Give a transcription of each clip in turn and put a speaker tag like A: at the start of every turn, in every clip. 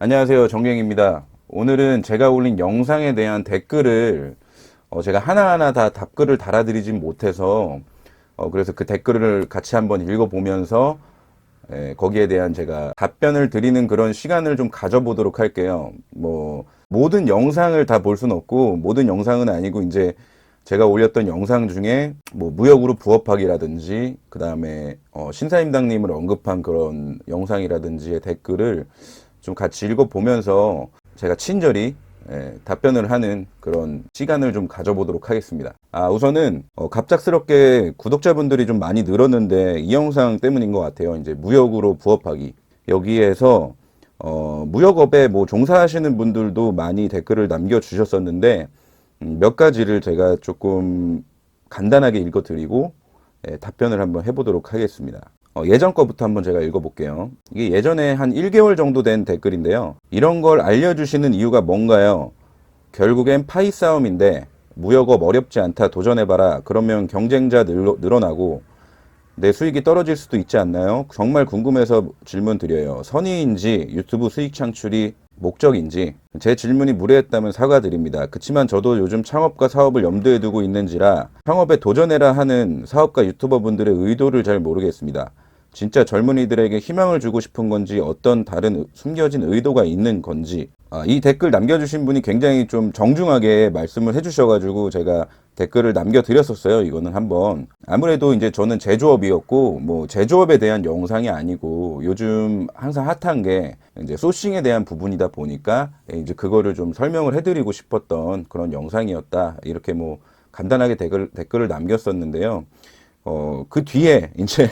A: 안녕하세요. 정경입니다. 오늘은 제가 올린 영상에 대한 댓글을 제가 하나하나 다 답글을 달아드리진 못해서 그래서 그 댓글을 같이 한번 읽어보면서 거기에 대한 제가 답변을 드리는 그런 시간을 좀 가져보도록 할게요. 뭐 모든 영상을 다 볼 수는 없고 모든 영상은 아니고 이제 제가 올렸던 영상 중에 뭐 무역으로 부업하기라든지 그 다음에 신사임당님을 언급한 그런 영상이라든지의 댓글을 좀 같이 읽어보면서 제가 친절히 답변을 하는 그런 시간을 좀 가져보도록 하겠습니다. 우선은 갑작스럽게 구독자분들이 좀 많이 늘었는데 이 영상 때문인 것 같아요. 이제 무역으로 부업하기 여기에서 무역업에 뭐 종사하시는 분들도 많이 댓글을 남겨주셨었는데 몇 가지를 제가 조금 간단하게 읽어드리고 답변을 한번 해보도록 하겠습니다. 예전 거부터 한번 제가 읽어볼게요. 이게 예전에 한 1개월 정도 된 댓글인데요. 이런 걸 알려주시는 이유가 뭔가요? 결국엔 파이 싸움인데 무역업 어렵지 않다 도전해봐라. 그러면 경쟁자 늘어나고 내 수익이 떨어질 수도 있지 않나요? 정말 궁금해서 질문 드려요. 선의인지 유튜브 수익 창출이 목적인지 제 질문이 무례했다면 사과드립니다. 그치만 저도 요즘 창업과 사업을 염두에 두고 있는지라 창업에 도전해라 하는 사업가 유튜버 분들의 의도를 잘 모르겠습니다. 진짜 젊은이들에게 희망을 주고 싶은 건지 어떤 다른 숨겨진 의도가 있는 건지 이 댓글 남겨주신 분이 굉장히 좀 정중하게 말씀을 해주셔가지고 제가 댓글을 남겨드렸었어요. 이거는 한번 아무래도 이제 저는 제조업이었고 뭐 제조업에 대한 영상이 아니고 요즘 항상 핫한 게 이제 소싱에 대한 부분이다 보니까 이제 그거를 좀 설명을 해드리고 싶었던 그런 영상이었다. 이렇게 뭐 간단하게 댓글을 남겼었는데요. 그 뒤에 이제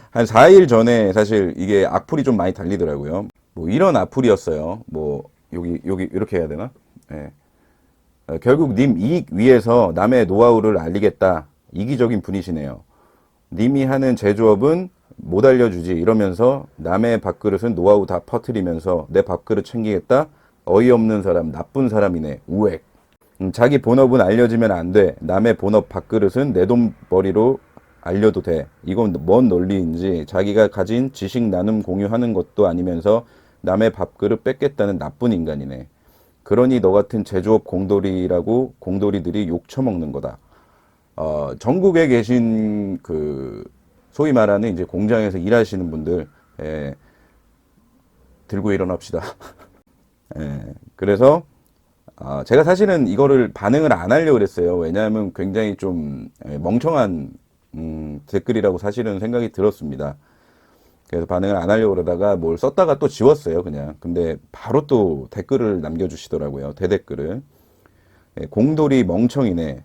A: 한 4일 전에 사실 이게 악플이 좀 많이 달리더라고요. 뭐 이런 악플이었어요. 뭐 여기 이렇게 해야 되나? 예. 결국 님 이익 위해서 남의 노하우를 알리겠다. 이기적인 분이시네요. 님이 하는 제조업은 못 알려주지 이러면서 남의 밥그릇은 노하우 다 퍼뜨리면서 내 밥그릇 챙기겠다. 어이없는 사람, 나쁜 사람이네. 우액. 자기 본업은 알려지면 안 돼. 남의 본업 밥그릇은 내 돈벌이로 알려도 돼. 이건 뭔 논리인지 자기가 가진 지식 나눔 공유하는 것도 아니면서 남의 밥그릇 뺏겠다는 나쁜 인간이네. 그러니 너 같은 제조업 공돌이라고 공돌이들이 욕 처먹는 거다. 전국에 계신 그 소위 말하는 이제 공장에서 일하시는 분들 들고 일어납시다. 그래서 제가 사실은 이거를 반응을 안 하려고 그랬어요. 왜냐하면 굉장히 좀 멍청한 댓글이라고 사실은 생각이 들었습니다. 그래서 반응을 안 하려고 그러다가 뭘 썼다가 또 지웠어요, 그냥. 근데 바로 또 댓글을 남겨주시더라고요, 대댓글을. 공돌이 멍청이네.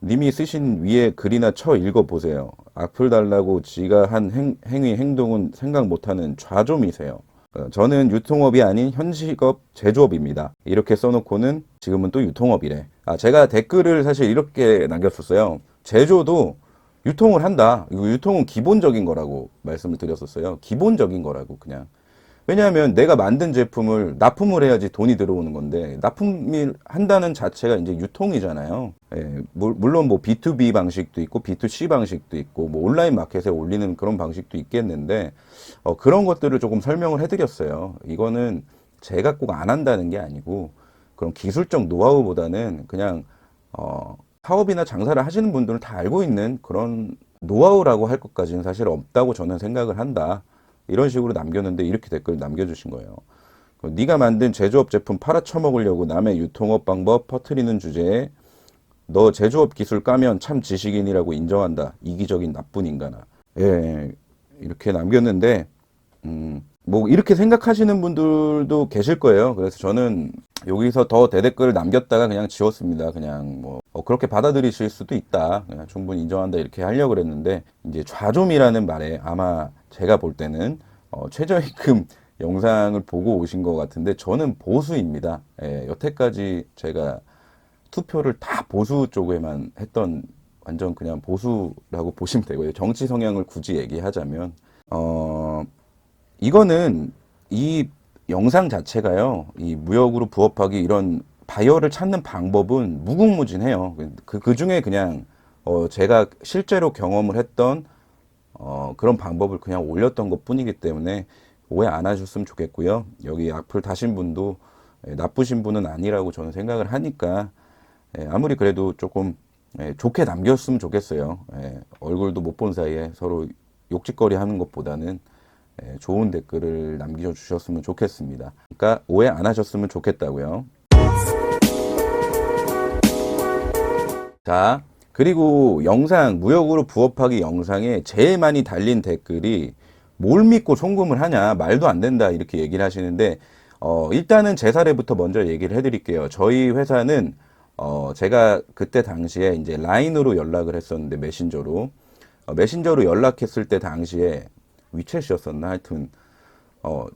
A: 님이 쓰신 위에 글이나 쳐 읽어보세요. 악플 달라고 지가 한 행위, 행동은 생각 못하는 좌좀이세요. 저는 유통업이 아닌 현직업 제조업입니다. 이렇게 써놓고는 지금은 또 유통업이래. 제가 댓글을 사실 이렇게 남겼었어요. 제조도 유통을 한다. 이거 유통은 기본적인 거라고 말씀을 드렸었어요. 기본적인 거라고 그냥. 왜냐하면 내가 만든 제품을 납품을 해야지 돈이 들어오는 건데 납품을 한다는 자체가 이제 유통이잖아요. 물론 뭐 B2B 방식도 있고 B2C 방식도 있고 뭐 온라인 마켓에 올리는 그런 방식도 있겠는데 그런 것들을 조금 설명을 해드렸어요. 이거는 제가 꼭 안 한다는 게 아니고 그런 기술적 노하우보다는 그냥 사업이나 장사를 하시는 분들은 다 알고 있는 그런 노하우라고 할 것까지는 사실 없다고 저는 생각을 한다. 이런 식으로 남겼는데 이렇게 댓글 남겨주신 거예요. 네가 만든 제조업 제품 팔아쳐먹으려고 남의 유통업 방법 퍼뜨리는 주제에 너 제조업 기술 까면 참 지식인이라고 인정한다. 이기적인 나쁜 인간아. 예, 이렇게 남겼는데 뭐 이렇게 생각하시는 분들도 계실 거예요. 그래서 저는 여기서 더 대댓글을 남겼다가 그냥 지웠습니다. 그냥 뭐 그렇게 받아들이실 수도 있다. 그냥 충분히 인정한다 이렇게 하려고 그랬는데 이제 좌좀이라는 말에 아마 제가 볼 때는 최저임금 영상을 보고 오신 것 같은데 저는 보수입니다. 여태까지 제가 투표를 다 보수 쪽에만 했던 완전 그냥 보수라고 보시면 되고요. 정치 성향을 굳이 얘기하자면 이거는 이 영상 자체가요, 이 무역으로 부업하기 이런 바이어를 찾는 방법은 무궁무진해요. 그 중에 그냥, 제가 실제로 경험을 했던, 그런 방법을 그냥 올렸던 것 뿐이기 때문에 오해 안 하셨으면 좋겠고요. 여기 악플 다신 분도 나쁘신 분은 아니라고 저는 생각을 하니까 아무리 그래도 조금 좋게 남겼으면 좋겠어요. 얼굴도 못 본 사이에 서로 욕짓거리 하는 것보다는 좋은 댓글을 남겨주셨으면 좋겠습니다. 그러니까 오해 안 하셨으면 좋겠다고요. 자, 그리고 영상, 무역으로 부업하기 영상에 제일 많이 달린 댓글이 뭘 믿고 송금을 하냐, 말도 안 된다, 이렇게 얘기를 하시는데, 일단은 제 사례부터 먼저 얘기를 해드릴게요. 저희 회사는, 제가 그때 당시에 이제 라인으로 연락을 했었는데, 메신저로 연락했을 때 당시에 위챗이었었나? 하여튼,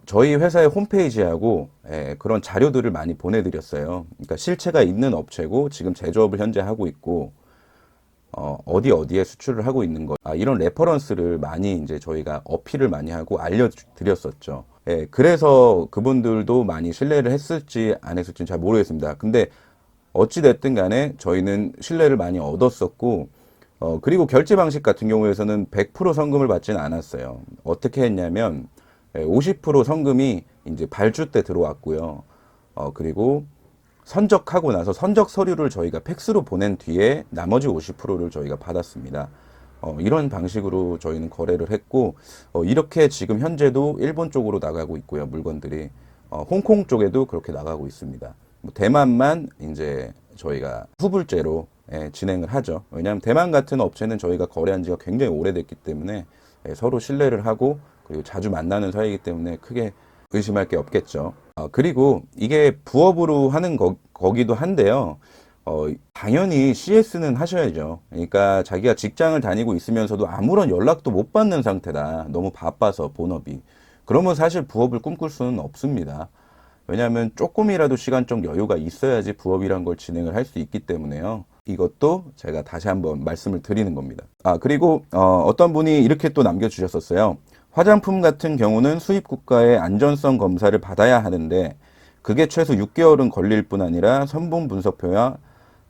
A: 저희 회사의 홈페이지하고 그런 자료들을 많이 보내드렸어요. 그러니까 실체가 있는 업체고 지금 제조업을 현재 하고 있고 어디에 수출을 하고 있는 것, 이런 레퍼런스를 많이 이제 저희가 어필을 많이 하고 알려드렸었죠. 그래서 그분들도 많이 신뢰를 했을지 안 했을지는 잘 모르겠습니다. 근데 어찌됐든 간에 저희는 신뢰를 많이 얻었었고, 그리고 결제 방식 같은 경우에서는 100% 성금을 받지는 않았어요. 어떻게 했냐면, 50% 성금이 이제 발주 때 들어왔고요. 그리고 선적하고 나서 선적 서류를 저희가 팩스로 보낸 뒤에 나머지 50%를 저희가 받았습니다. 이런 방식으로 저희는 거래를 했고, 이렇게 지금 현재도 일본 쪽으로 나가고 있고요, 물건들이. 홍콩 쪽에도 그렇게 나가고 있습니다. 뭐 대만만 이제 저희가 후불제로 진행을 하죠. 왜냐하면 대만 같은 업체는 저희가 거래한 지가 굉장히 오래됐기 때문에 서로 신뢰를 하고 그리고 자주 만나는 사이이기 때문에 크게 의심할 게 없겠죠. 그리고 이게 부업으로 하는 거기도 한데요. 당연히 CS는 하셔야죠. 그러니까 자기가 직장을 다니고 있으면서도 아무런 연락도 못 받는 상태다. 너무 바빠서 본업이. 그러면 사실 부업을 꿈꿀 수는 없습니다. 왜냐하면 조금이라도 시간적 여유가 있어야지 부업이란 걸 진행을 할 수 있기 때문에요. 이것도 제가 다시 한번 말씀을 드리는 겁니다. 그리고 어떤 분이 이렇게 또 남겨주셨었어요. 화장품 같은 경우는 수입 국가의 안전성 검사를 받아야 하는데 그게 최소 6개월은 걸릴 뿐 아니라 성분 분석표와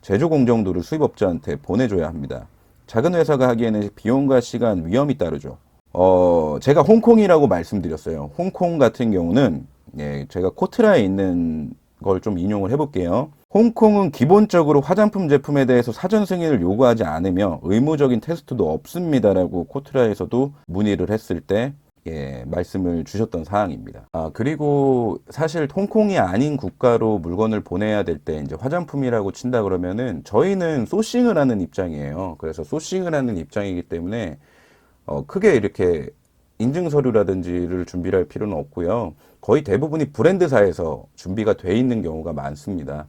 A: 제조 공정도를 수입업자한테 보내줘야 합니다. 작은 회사가 하기에는 비용과 시간, 위험이 따르죠. 제가 홍콩이라고 말씀드렸어요. 홍콩 같은 경우는 제가 코트라에 있는 걸 좀 인용을 해볼게요. 홍콩은 기본적으로 화장품 제품에 대해서 사전 승인을 요구하지 않으며 의무적인 테스트도 없습니다라고 코트라에서도 문의를 했을 때 말씀을 주셨던 사항입니다. 그리고 사실 홍콩이 아닌 국가로 물건을 보내야 될 때 이제 화장품이라고 친다 그러면은 저희는 소싱을 하는 입장이에요. 그래서 소싱을 하는 입장이기 때문에 크게 이렇게 인증 서류라든지를 준비를 할 필요는 없고요. 거의 대부분이 브랜드사에서 준비가 돼 있는 경우가 많습니다.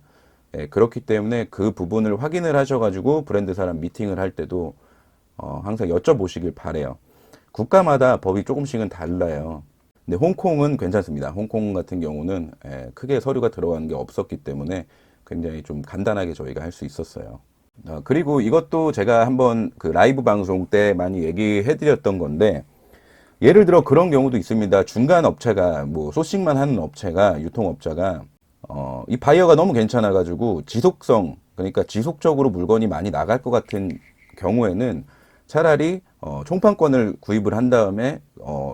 A: 그렇기 때문에 그 부분을 확인을 하셔가지고 브랜드사랑 미팅을 할 때도 항상 여쭤보시길 바래요. 국가마다 법이 조금씩은 달라요. 근데 홍콩은 괜찮습니다. 홍콩 같은 경우는 크게 서류가 들어가는 게 없었기 때문에 굉장히 좀 간단하게 저희가 할 수 있었어요. 그리고 이것도 제가 한번 그 라이브 방송 때 많이 얘기해 드렸던 건데, 예를 들어 그런 경우도 있습니다. 중간 업체가 뭐 소싱만 하는 업체가 유통업자가 이 바이어가 너무 괜찮아가지고 지속성, 그러니까 지속적으로 물건이 많이 나갈 것 같은 경우에는 차라리 총판권을 구입을 한 다음에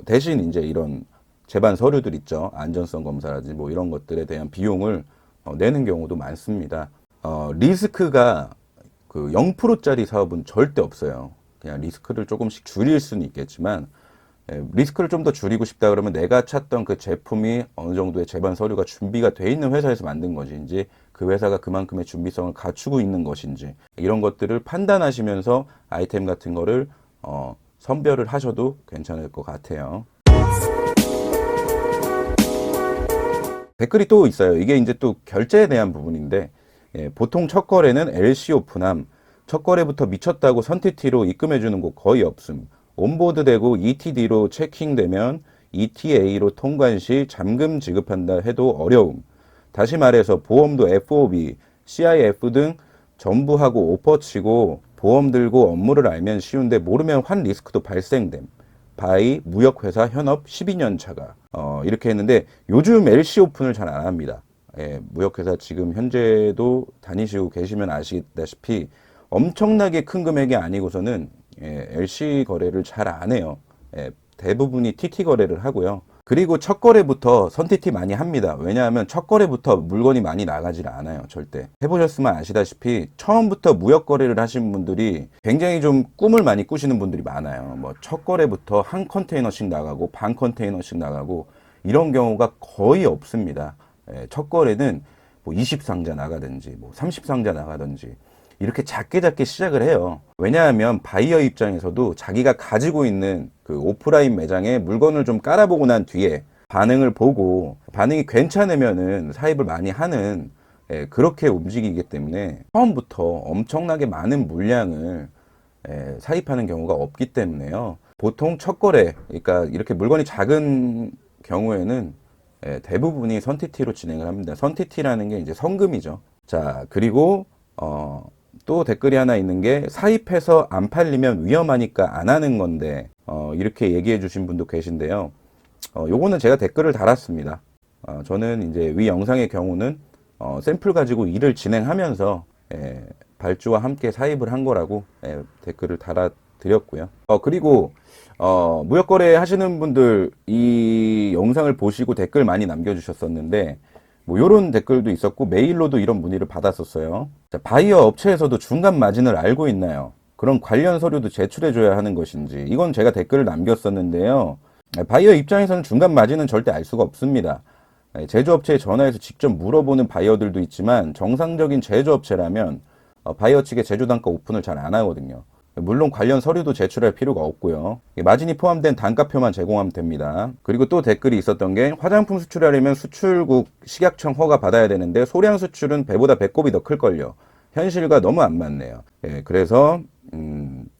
A: 대신 이제 이런 제반 서류들 있죠. 안전성 검사라든지 뭐 이런 것들에 대한 비용을 내는 경우도 많습니다. 리스크가 그 0%짜리 사업은 절대 없어요. 그냥 리스크를 조금씩 줄일 수는 있겠지만 리스크를 좀 더 줄이고 싶다 그러면 내가 찾던 그 제품이 어느 정도의 제반 서류가 준비가 돼 있는 회사에서 만든 것인지 그 회사가 그만큼의 준비성을 갖추고 있는 것인지 이런 것들을 판단하시면서 아이템 같은 거를 선별을 하셔도 괜찮을 것 같아요. 댓글이 또 있어요. 이게 이제 또 결제에 대한 부분인데 보통 첫 거래는 LC 오픈함, 첫 거래부터 미쳤다고 선택티로 입금해주는 곳 거의 없음. 온보드 되고 ETD로 체킹되면 ETA로 통관 시 잠금 지급한다 해도 어려움. 다시 말해서 보험도 FOB, CIF 등 전부 하고 오퍼 치고 보험 들고 업무를 알면 쉬운데 모르면 환 리스크도 발생됨. 바이 무역회사 현업 12년 차가 이렇게 했는데 요즘 LC 오픈을 잘 안 합니다. 무역회사 지금 현재도 다니시고 계시면 아시다시피 엄청나게 큰 금액이 아니고서는 LC 거래를 잘 안 해요. 대부분이 TT 거래를 하고요. 그리고 첫 거래부터 선택티 많이 합니다. 왜냐하면 첫 거래부터 물건이 많이 나가질 않아요. 절대. 해보셨으면 아시다시피 처음부터 무역 거래를 하신 분들이 굉장히 좀 꿈을 많이 꾸시는 분들이 많아요. 뭐 첫 거래부터 한 컨테이너씩 나가고 반 컨테이너씩 나가고 이런 경우가 거의 없습니다. 예, 첫 거래는 뭐 20상자 나가든지 뭐 30상자 나가든지 이렇게 작게 작게 시작을 해요. 왜냐하면 바이어 입장에서도 자기가 가지고 있는 그 오프라인 매장에 물건을 좀 깔아보고 난 뒤에 반응을 보고 반응이 괜찮으면은 사입을 많이 하는, 예, 그렇게 움직이기 때문에 처음부터 엄청나게 많은 물량을, 예, 사입하는 경우가 없기 때문에요. 보통 첫 거래, 그러니까 이렇게 물건이 작은 경우에는, 예, 대부분이 선티티로 진행을 합니다. 선티티라는 게 이제 성금이죠. 자, 그리고 또 댓글이 하나 있는 게 사입해서 안 팔리면 위험하니까 안 하는 건데, 이렇게 얘기해 주신 분도 계신데요. 요거는 제가 댓글을 달았습니다. 저는 이제 위 영상의 경우는 샘플 가지고 일을 진행하면서, 예, 발주와 함께 사입을 한 거라고, 예, 댓글을 달아드렸고요. 그리고 무역거래 하시는 분들 이 영상을 보시고 댓글 많이 남겨주셨었는데, 뭐 요런 댓글도 있었고 메일로도 이런 문의를 받았었어요. 자, 바이어 업체에서도 중간 마진을 알고 있나요? 그럼 관련 서류도 제출해줘야 하는 것인지. 이건 제가 댓글을 남겼었는데요. 바이어 입장에서는 중간 마진은 절대 알 수가 없습니다. 제조업체에 전화해서 직접 물어보는 바이어들도 있지만 정상적인 제조업체라면 바이어 측의 제조단가 오픈을 잘 안 하거든요. 물론 관련 서류도 제출할 필요가 없고요. 마진이 포함된 단가표만 제공하면 됩니다. 그리고 또 댓글이 있었던 게 화장품 수출하려면 수출국 식약청 허가 받아야 되는데 소량 수출은 배보다 배꼽이 더 클걸요. 현실과 너무 안 맞네요. 예, 그래서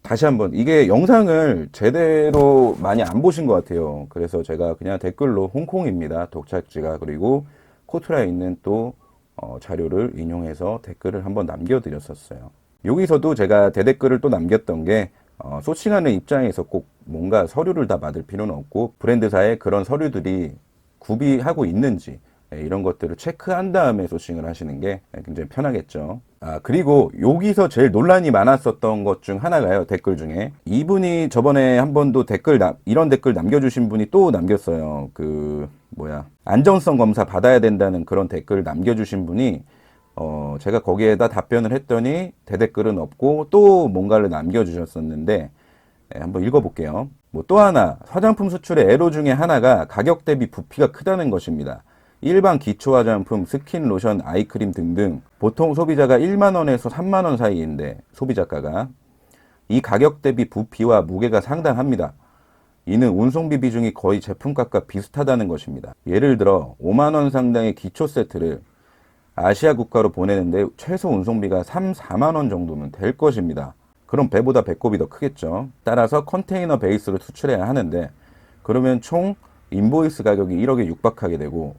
A: 다시 한번 이게 영상을 제대로 많이 안 보신 것 같아요. 그래서 제가 그냥 댓글로 홍콩입니다. 독착지가. 그리고 코트라에 있는 또 자료를 인용해서 댓글을 한번 남겨드렸었어요. 여기서도 제가 대댓글을 또 남겼던 게 소싱하는 입장에서 꼭 뭔가 서류를 다 받을 필요는 없고 브랜드사에 그런 서류들이 구비하고 있는지, 예, 이런 것들을 체크한 다음에 소싱을 하시는 게 굉장히 편하겠죠. 그리고 여기서 제일 논란이 많았었던 것 중 하나가요. 댓글 중에 이분이 저번에 한 번도 이런 댓글 남겨주신 분이 또 남겼어요. 안전성 검사 받아야 된다는 그런 댓글 남겨주신 분이 제가 거기에다 답변을 했더니 대댓글은 없고 또 뭔가를 남겨주셨었는데, 예, 한번 읽어볼게요. 또 하나, 화장품 수출의 애로 중에 하나가 가격 대비 부피가 크다는 것입니다. 일반 기초 화장품, 스킨, 로션, 아이크림 등등 보통 소비자가 1만원에서 3만원 사이인데 소비자가가 이 가격 대비 부피와 무게가 상당합니다. 이는 운송비 비중이 거의 제품값과 비슷하다는 것입니다. 예를 들어 5만원 상당의 기초 세트를 아시아 국가로 보내는데 최소 운송비가 3, 4만 원 정도는 될 것입니다. 그럼 배보다 배꼽이 더 크겠죠. 따라서 컨테이너 베이스로 수출해야 하는데 그러면 총 인보이스 가격이 1억에 육박하게 되고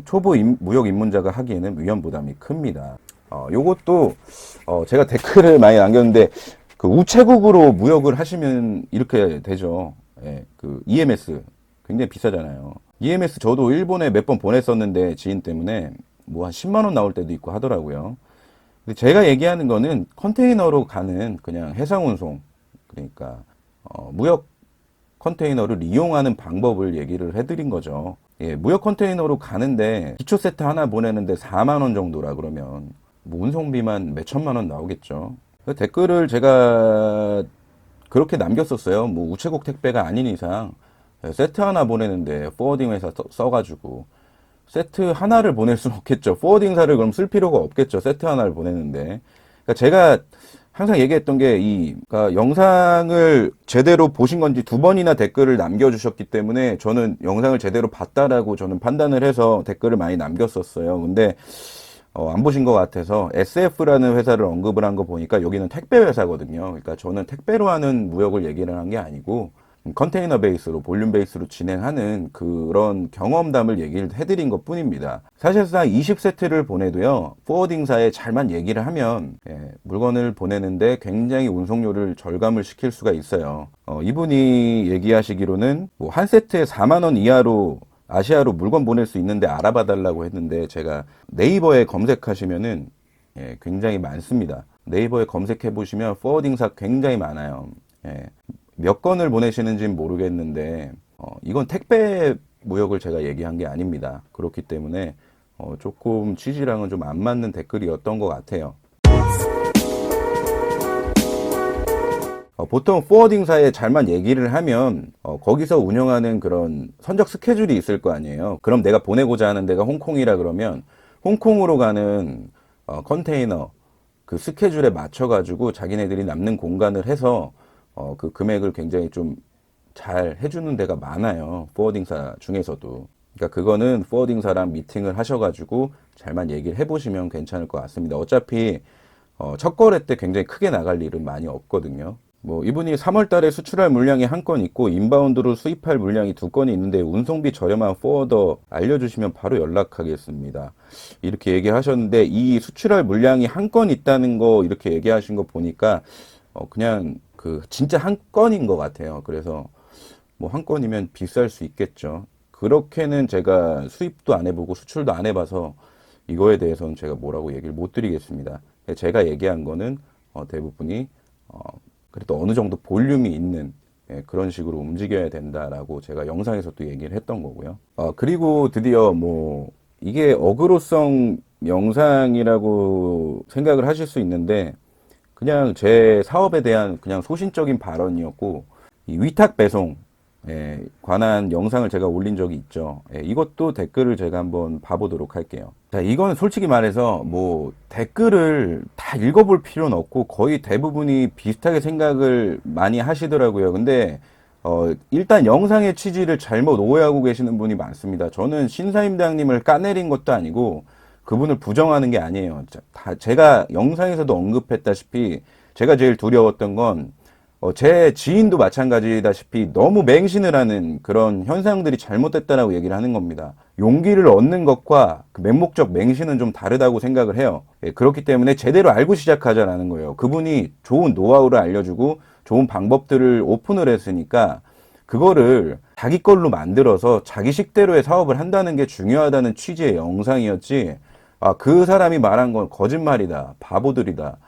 A: 초보 무역 입문자가 하기에는 위험 부담이 큽니다. 요것도 제가 댓글을 많이 남겼는데 그 우체국으로 무역을 하시면 이렇게 되죠. 예, 그 EMS 굉장히 비싸잖아요. EMS 저도 일본에 몇 번 보냈었는데 지인 때문에 뭐 한 10만 원 나올 때도 있고 하더라고요. 근데 제가 얘기하는 거는 컨테이너로 가는 그냥 해상 운송, 그러니까 무역 컨테이너를 이용하는 방법을 얘기를 해드린 거죠. 예, 무역 컨테이너로 가는데 기초 세트 하나 보내는데 4만 원 정도라 그러면 뭐 운송비만 몇 천만 원 나오겠죠. 댓글을 제가 그렇게 남겼었어요. 뭐 우체국 택배가 아닌 이상 세트 하나 보내는데 포워딩 회사 써가지고 세트 하나를 보낼 수는 없겠죠. 포워딩사를 그럼 쓸 필요가 없겠죠. 세트 하나를 보내는데. 그러니까 제가 항상 얘기했던 게 그러니까 영상을 제대로 보신 건지 2번이나 댓글을 남겨주셨기 때문에 저는 영상을 제대로 봤다라고 저는 판단을 해서 댓글을 많이 남겼었어요. 근데 안 보신 것 같아서 SF라는 회사를 언급을 한 거 보니까 여기는 택배 회사거든요. 그러니까 저는 택배로 하는 무역을 얘기를 한 게 아니고 컨테이너 베이스로 볼륨 베이스로 진행하는 그런 경험담을 얘기를 해드린 것 뿐입니다. 사실상 20세트를 보내도요, 포워딩사에 잘만 얘기를 하면, 예, 물건을 보내는데 굉장히 운송료를 절감을 시킬 수가 있어요. 이분이 얘기하시기로는 뭐 한 세트에 4만 원 이하로 아시아로 물건 보낼 수 있는데 알아봐 달라고 했는데, 제가 네이버에 검색하시면은, 예, 굉장히 많습니다. 네이버에 검색해 보시면 포워딩사 굉장히 많아요. 예. 몇 건을 보내시는지는 모르겠는데 이건 택배 무역을 제가 얘기한 게 아닙니다. 그렇기 때문에 조금 취지랑은 좀 안 맞는 댓글이었던 것 같아요. 보통 포워딩사에 잘만 얘기를 하면 거기서 운영하는 그런 선적 스케줄이 있을 거 아니에요. 그럼 내가 보내고자 하는 데가 홍콩이라 그러면 홍콩으로 가는 컨테이너 그 스케줄에 맞춰 가지고 자기네들이 남는 공간을 해서 그 금액을 굉장히 좀 잘 해주는 데가 많아요. 포워딩사 중에서도. 그러니까 그거는 포워딩사랑 미팅을 하셔가지고 잘만 얘기를 해보시면 괜찮을 것 같습니다. 어차피 첫 거래 때 굉장히 크게 나갈 일은 많이 없거든요. 뭐 이분이 3월 달에 수출할 물량이 한 건 있고 인바운드로 수입할 물량이 2건이 있는데 운송비 저렴한 포워더 알려주시면 바로 연락하겠습니다. 이렇게 얘기하셨는데 이 수출할 물량이 한 건 있다는 거 이렇게 얘기하신 거 보니까 그냥 그 진짜 한 건인 것 같아요. 그래서 뭐 한 건이면 비쌀 수 있겠죠. 그렇게는 제가 수입도 안 해보고 수출도 안 해봐서 이거에 대해서는 제가 뭐라고 얘기를 못 드리겠습니다. 제가 얘기한 거는 대부분이 그래도 어느 정도 볼륨이 있는 그런 식으로 움직여야 된다라고 제가 영상에서 또 얘기를 했던 거고요. 그리고 드디어 뭐 이게 어그로성 영상이라고 생각을 하실 수 있는데 그냥 제 사업에 대한 그냥 소신적인 발언이었고 이 위탁 배송 관한 영상을 제가 올린 적이 있죠. 이것도 댓글을 제가 한번 봐보도록 할게요. 자, 이건 솔직히 말해서 뭐 댓글을 다 읽어볼 필요는 없고 거의 대부분이 비슷하게 생각을 많이 하시더라고요. 근데 일단 영상의 취지를 잘못 오해하고 계시는 분이 많습니다. 저는 신사임당님을 까내린 것도 아니고 그분을 부정하는 게 아니에요. 제가 영상에서도 언급했다시피 제가 제일 두려웠던 건 제 지인도 마찬가지다시피 너무 맹신을 하는 그런 현상들이 잘못됐다라고 얘기를 하는 겁니다. 용기를 얻는 것과 그 맹목적 맹신은 좀 다르다고 생각을 해요. 그렇기 때문에 제대로 알고 시작하자라는 거예요. 그분이 좋은 노하우를 알려주고 좋은 방법들을 오픈을 했으니까 그거를 자기 걸로 만들어서 자기 식대로의 사업을 한다는 게 중요하다는 취지의 영상이었지, 그 사람이 말한 건 거짓말이다, 바보들이다,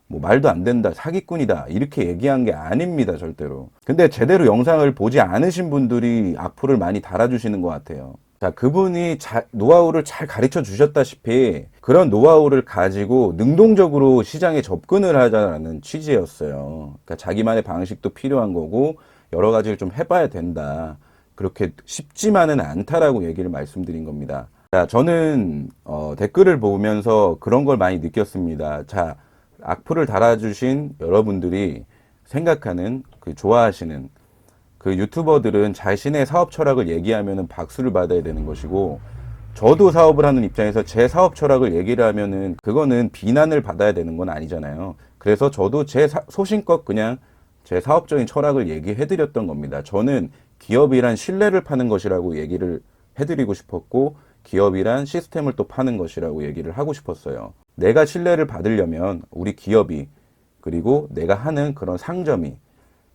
A: 뭐 말도 안 된다, 사기꾼이다 이렇게 얘기한 게 아닙니다, 절대로. 근데 제대로 영상을 보지 않으신 분들이 악플을 많이 달아주시는 것 같아요. 자, 그분이 노하우를 잘 가르쳐 주셨다시피 그런 노하우를 가지고 능동적으로 시장에 접근을 하자는 취지였어요. 그러니까 자기만의 방식도 필요한 거고 여러 가지를 좀 해봐야 된다. 그렇게 쉽지만은 않다라고 얘기를 말씀드린 겁니다. 자, 저는 댓글을 보면서 그런 걸 많이 느꼈습니다. 자, 악플을 달아주신 여러분들이 생각하는 좋아하시는 그 유튜버들은 자신의 사업 철학을 얘기하면은 박수를 받아야 되는 것이고, 저도 사업을 하는 입장에서 제 사업 철학을 얘기를 하면은 그거는 비난을 받아야 되는 건 아니잖아요. 그래서 저도 제 소신껏 그냥 제 사업적인 철학을 얘기해드렸던 겁니다. 저는 기업이란 신뢰를 파는 것이라고 얘기를 해드리고 싶었고, 기업이란 시스템을 또 파는 것이라고 얘기를 하고 싶었어요. 내가 신뢰를 받으려면 우리 기업이, 그리고 내가 하는 그런 상점이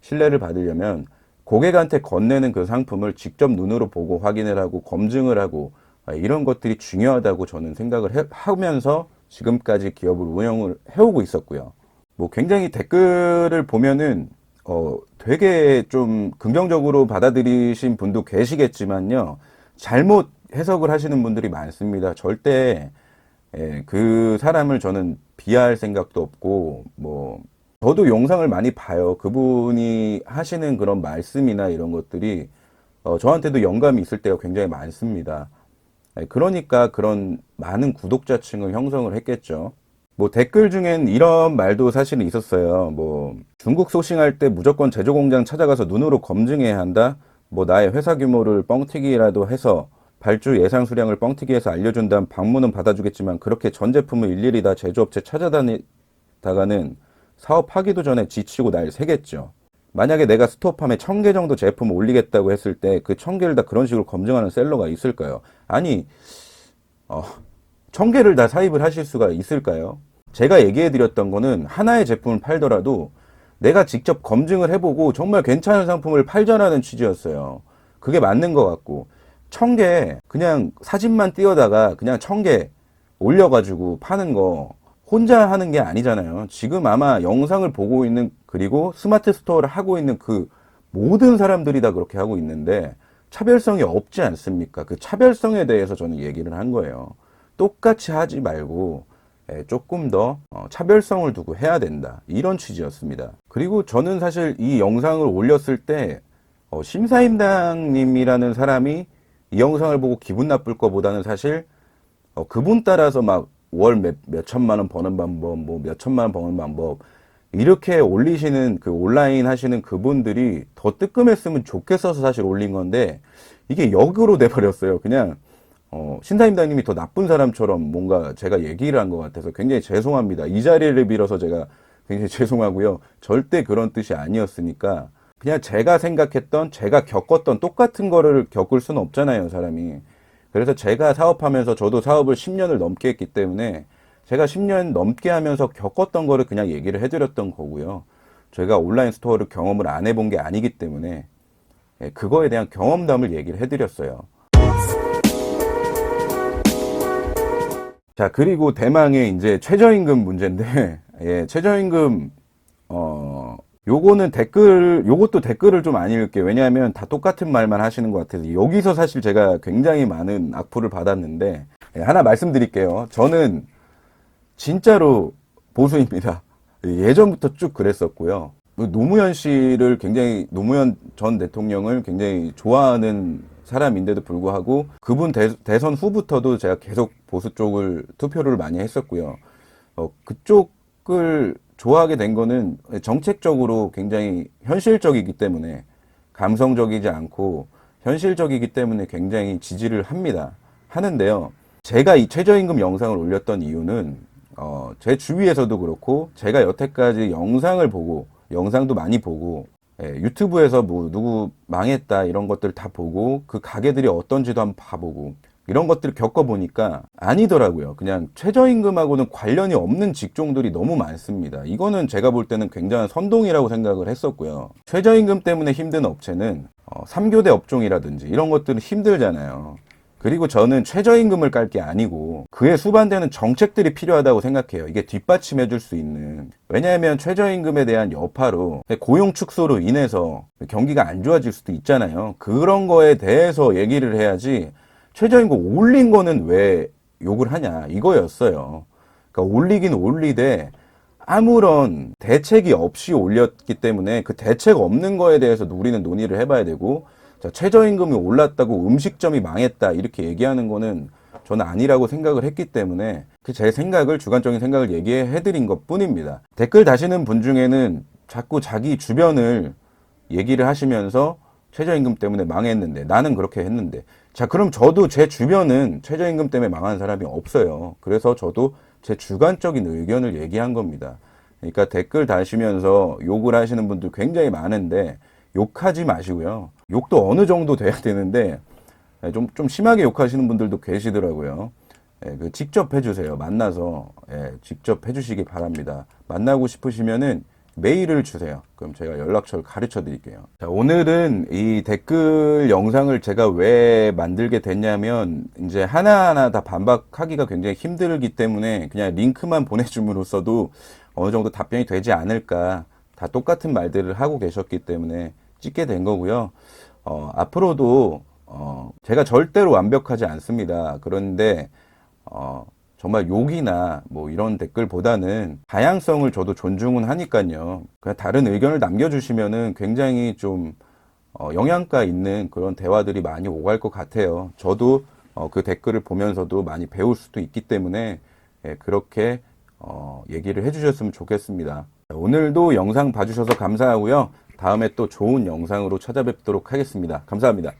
A: 신뢰를 받으려면 고객한테 건네는 그 상품을 직접 눈으로 보고 확인을 하고 검증을 하고 이런 것들이 중요하다고 저는 생각을 하면서 지금까지 기업을 운영을 해오고 있었고요. 뭐 굉장히 댓글을 보면은 되게 좀 긍정적으로 받아들이신 분도 계시겠지만요, 잘못 해석을 하시는 분들이 많습니다. 절대 그 사람을 저는 비하할 생각도 없고, 뭐 저도 영상을 많이 봐요. 그분이 하시는 그런 말씀이나 이런 것들이 저한테도 영감이 있을 때가 굉장히 많습니다. 그러니까 그런 많은 구독자층을 형성을 했겠죠. 뭐 댓글 중엔 이런 말도 사실은 있었어요. 뭐 중국 소싱할 때 무조건 제조 공장 찾아가서 눈으로 검증해야 한다. 뭐 나의 회사 규모를 뻥튀기라도 해서 발주 예상 수량을 뻥튀기해서 알려준다면 방문은 받아주겠지만 그렇게 전 제품을 일일이 다 제조업체 찾아다니다가는 사업하기도 전에 지치고 날 새겠죠. 만약에 내가 스토어팜에 1000개 정도 제품을 올리겠다고 했을 때 그 1000개를 다 그런 식으로 검증하는 셀러가 있을까요? 아니, 1000개를 다 사입을 하실 수가 있을까요? 제가 얘기해 드렸던 거는 하나의 제품을 팔더라도 내가 직접 검증을 해보고 정말 괜찮은 상품을 팔자라는 취지였어요. 그게 맞는 것 같고, 1000개 그냥 사진만 띄워다가 그냥 1000개 올려가지고 파는 거 혼자 하는 게 아니잖아요. 지금 아마 영상을 보고 있는, 그리고 스마트 스토어를 하고 있는 그 모든 사람들이 다 그렇게 하고 있는데 차별성이 없지 않습니까? 그 차별성에 대해서 저는 얘기를 한 거예요. 똑같이 하지 말고 조금 더 차별성을 두고 해야 된다. 이런 취지였습니다. 그리고 저는 사실 이 영상을 올렸을 때 심사임당님이라는 사람이 이 영상을 보고 기분 나쁠 거보다는 사실 그분 따라서 막 월 몇 천만 원 버는 방법, 뭐 몇 천만 원 버는 방법 이렇게 올리시는 그 온라인 하시는 그분들이 더 뜨끔했으면 좋겠어서 사실 올린 건데 이게 역으로 돼버렸어요. 그냥 신사임당님이 더 나쁜 사람처럼 뭔가 제가 얘기를 한 것 같아서 굉장히 죄송합니다. 이 자리를 빌어서 제가 굉장히 죄송하고요. 절대 그런 뜻이 아니었으니까 그냥 제가 생각했던, 제가 겪었던 똑같은 거를 겪을 수는 없잖아요, 사람이. 그래서 제가 사업하면서 저도 사업을 10년을 넘게 했기 때문에 제가 10년 넘게 하면서 겪었던 거를 그냥 얘기를 해드렸던 거고요. 제가 온라인 스토어를 경험을 안 해본 게 아니기 때문에 그거에 대한 경험담을 얘기를 해드렸어요. 자, 그리고 대망의 이제 최저임금 문제인데, 예, 최저임금, 요것도 댓글을 좀 안 읽을게요. 왜냐하면 다 똑같은 말만 하시는 것 같아서. 여기서 사실 제가 굉장히 많은 악플을 받았는데, 예, 하나 말씀드릴게요. 저는 진짜로 보수입니다. 예전부터 쭉 그랬었고요. 노무현 씨를 굉장히, 노무현 전 대통령을 굉장히 좋아하는 사람인데도 불구하고 그분 대선 후부터도 제가 계속 보수 쪽을 투표를 많이 했었고요. 그쪽을 좋아하게 된 거는 정책적으로 굉장히 현실적이기 때문에, 감성적이지 않고 현실적이기 때문에 굉장히 지지를 하는데요. 제가 이 최저임금 영상을 올렸던 이유는 제 주위에서도 그렇고 제가 여태까지 영상을 보고, 영상도 많이 보고, 유튜브에서 뭐 누구 망했다 이런 것들 다 보고 그 가게들이 어떤지도 한번 봐보고 이런 것들을 겪어보니까 아니더라고요. 그냥 최저임금하고는 관련이 없는 직종들이 너무 많습니다. 이거는 제가 볼 때는 굉장한 선동이라고 생각을 했었고요. 최저임금 때문에 힘든 업체는 3교대 업종이라든지 이런 것들은 힘들잖아요. 그리고 저는 최저임금을 깔 게 아니고 그에 수반되는 정책들이 필요하다고 생각해요. 이게 뒷받침해 줄 수 있는. 왜냐하면 최저임금에 대한 여파로 고용 축소로 인해서 경기가 안 좋아질 수도 있잖아요. 그런 거에 대해서 얘기를 해야지 최저임금 올린 거는 왜 욕을 하냐 이거였어요. 그러니까 올리긴 올리되 아무런 대책이 없이 올렸기 때문에 그 대책 없는 거에 대해서도 우리는 논의를 해봐야 되고, 자, 최저임금이 올랐다고 음식점이 망했다 이렇게 얘기하는 거는 저는 아니라고 생각을 했기 때문에 제 생각을, 주관적인 생각을 얘기해 드린 것 뿐입니다. 댓글 다시는 분 중에는 자꾸 자기 주변을 얘기를 하시면서 최저임금 때문에 망했는데 나는 그렇게 했는데, 자, 그럼 저도 제 주변은 최저임금 때문에 망한 사람이 없어요. 그래서 저도 제 주관적인 의견을 얘기한 겁니다. 그러니까 댓글 다시면서 욕을 하시는 분들 굉장히 많은데 욕하지 마시고요. 욕도 어느 정도 돼야 되는데 좀 심하게 욕하시는 분들도 계시더라고요. 직접 해주세요. 만나서 직접 해주시기 바랍니다. 만나고 싶으시면은 메일을 주세요. 그럼 제가 연락처를 가르쳐 드릴게요. 자, 오늘은 이 댓글 영상을 제가 왜 만들게 됐냐면 이제 하나하나 다 반박하기가 굉장히 힘들기 때문에 그냥 링크만 보내줌으로써도 어느 정도 답변이 되지 않을까, 다 똑같은 말들을 하고 계셨기 때문에 찍게 된 거고요. 앞으로도 제가 절대로 완벽하지 않습니다. 그런데 정말 욕이나 뭐 이런 댓글보다는 다양성을 저도 존중은 하니까요. 그냥 다른 의견을 남겨주시면은 굉장히 좀 영양가 있는 그런 대화들이 많이 오갈 것 같아요. 저도 그 댓글을 보면서도 많이 배울 수도 있기 때문에 그렇게 얘기를 해주셨으면 좋겠습니다. 오늘도 영상 봐주셔서 감사하고요. 다음에 또 좋은 영상으로 찾아뵙도록 하겠습니다. 감사합니다.